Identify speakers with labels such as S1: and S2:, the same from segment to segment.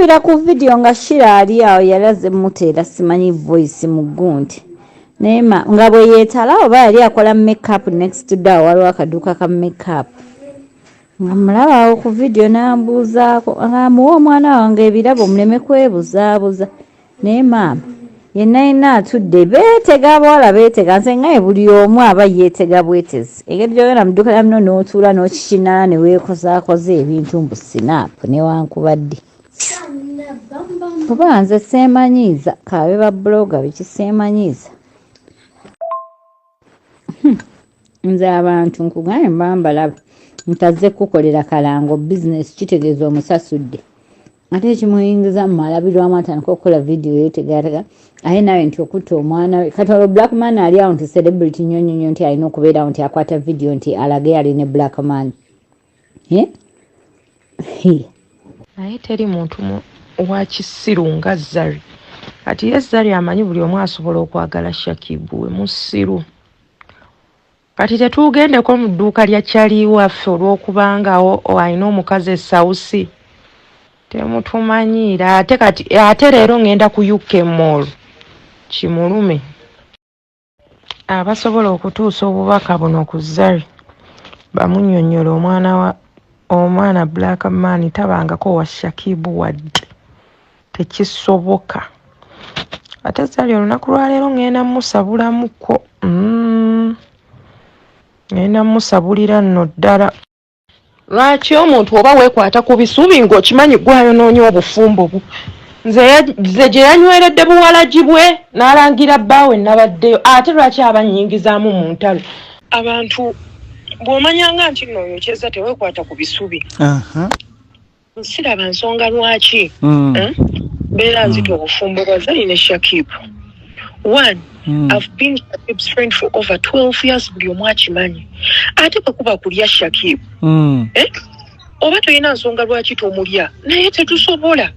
S1: ndabira ku video nga Sheillah ali awo yalaze muteera simanyi voice mu gunti neema nga bwe yeetala oba yali akola makeup next door waliwo akaduuka ka makeup nga mulaba awo ku video n'ambuuzaako amuwa omwana wange ebirabo muleme kwebuzaabuza naye maama yenna yenna atudde beetega abawala beetega nze ngaye buli omu aba yeetega bwetezi engeri gy'ogenda mu dduuka lya muno n'otuula n'okikina ne weekozaakoza ebintu mbu sinaapu newankubadde kuba nze seemanyiiza kaabe ba buloga bekiseemanyiiza nze abantu nkugambye mba mbalaba ntazze kukolera kalango bizinesi kitegeeza omusasudde ate ekimuyingiza mu malabirwamu atandika okukola vidiyo yeetegatega aye nawe nti okutta omwana we kati olwo black man ali awo nti celebrity nyonyonyo nti alina okubeerawo nti akwata vidiyo nti alage ali ne black man
S2: naye teri muntu wa kisiru nga Zari. Kati ye Zari amanyi buli omu asobola okwagala Shakibu we musiru. Kati tetugendeko mu dduuka lya kyali waffe olw'okubangawo alina omukazi esawusi temutumanyiira ate leero ngenda ku UK Mall kimulume abasobola okutuusa obubaka buno ku Zari bamunnyonnyola omwana black man tabangako wa Shakibu wadde tekisoboka ate Zari olunaku lwaleero ngenda musabulamuko ngenda musabulira nno ddala lwaki omuntu oba weekwata ku bisubi ng'okimanyi gwayonoonya obufumbo bwo nze gye yanyweredde buwalagi bwe n'alangira bbaawe nabaddeyo ate lwaki abannyingizaamu mu ntalo abantu bw'omanyanga nti nno oyokyeza teweekwata ku bisubi siraba nsonga lwaki beera nzita obufumbo bwa Zari ne Shakibu. One, I've been Shakib's friend for over 12 years buli omu akimanyi ate bwekuba kulya Shakibu oba toyina nsonga lwaki tomulya naye tetusobola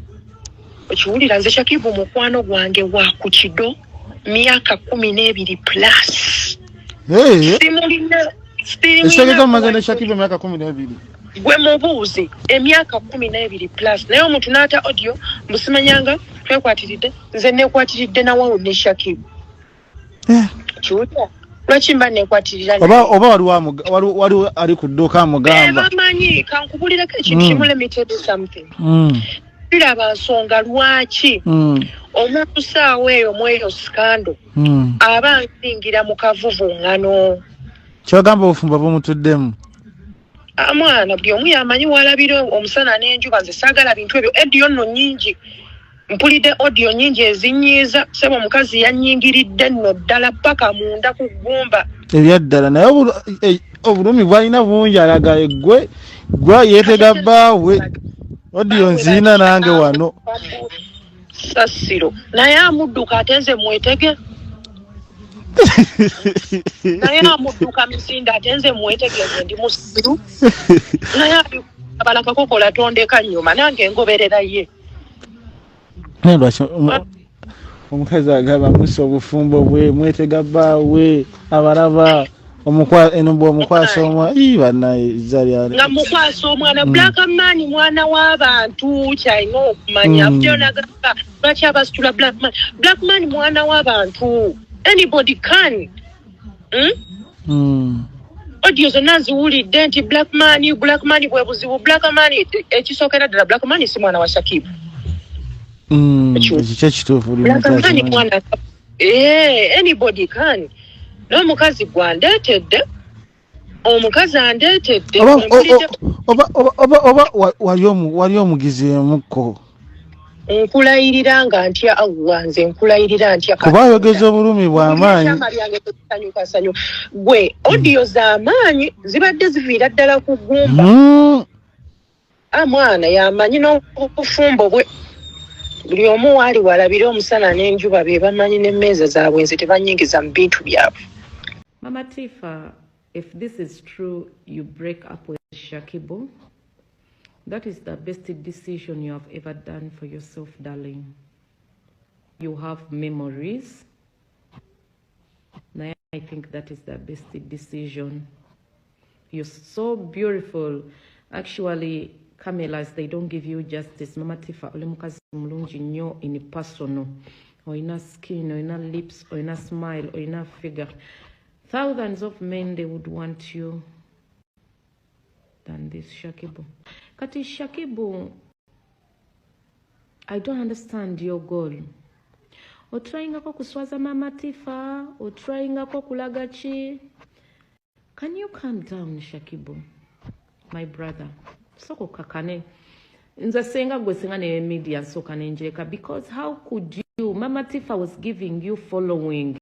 S2: okiwulira nze Shakibu mukwano gwange wa ku kido myaka 12 plus simulina
S3: Esegeza mazene Shakibu myaka 12
S2: gwe mubuuzi emyaka 12 plus naye omuntu n'ata audio musimanyanga twekwatiridde nze nekwatiridde nawawo ne Shakibu kiwulira lwaki mba nekwatirira
S3: oba waliwo ali ku dduuka amugamba
S2: bamanyi kankubulirako ekintu kimu let me tell you something siraba nsonga lwaki omuntu saawa eyo mweyo sikando aba nsingira mu kavuvuŋŋano
S3: kyogamba obufumbo bumutuddemu
S2: mwana buli omu yamanyi walabira omusana n'enjuba nze saagala bintu ebyo ediyo nno nnyingi mpulidde audio nyingi ezinyiiza sebo omukazi yannyingiridde nno ddala paka munda ku ggumba
S3: ebyaddala naye obulumi bwalina bungi alaga gwe yeetega bbaawe audio nziina nange wano
S2: sasiro naye amudduka ate nze mwetege naye amudduka misinda ate nze mwetegeeze ndi musiru naye abalakakokola tondeka nnyuma nange ngoberera ye
S3: omukazi agaba musa obufumbo bwe mwetega bbaawe abalaba enumba omukwasa omwana banaye Zari
S2: nga mukwasa omwana black man mwana w'abantu kyalina okumanya byonagamba lwaki abasitula black man mwana w'abantu anybody can audio zonna nziwulidde nti black man bwe buzibu black man ekisookera ddala black man si mwana wa Shakibu
S3: ekyo kituufu
S2: anybody can n'omukazi gwandeetedde omukazi andeetedde
S3: oba wali omugizi emukko
S2: nkulayirira nga ntya Allah nze nkulayirira ntya
S3: kuba ayogeza obulumi bw'amaanyi
S2: gwe audio z'amaanyi zibadde ziviira ddala ku ggumba mwana yamanyi n'obufumbo bwe buli omu waali walabira omusana n'enjuba be bamanyi n'emmeeza zaabwe nze tebanyingiza mu bintu byabwe.
S4: Mama Tifa, if this is true, you break up with Shakibu, that is the best decision you have ever done for yourself, darling. You have memories. I think that is the best decision. You're so beautiful. Actually, cameras, they don't give you justice. Mama Tifa, ole mukazi mulungi nnyo in personal. Oyina skin, oyina lips, oyina smile, oyina figure. Thousands of men, they would want you than this Shakibu. Kati Shakibu, I don't understand your goal. Otrayingako kuswaza Mama Tifa, otrayingako kulagachi. Can you calm down, Shakibu, my brother? Soko kakane. Nza senga gwe senga ne media soka nenjeka, because how could you? Mama Tifa was giving you following.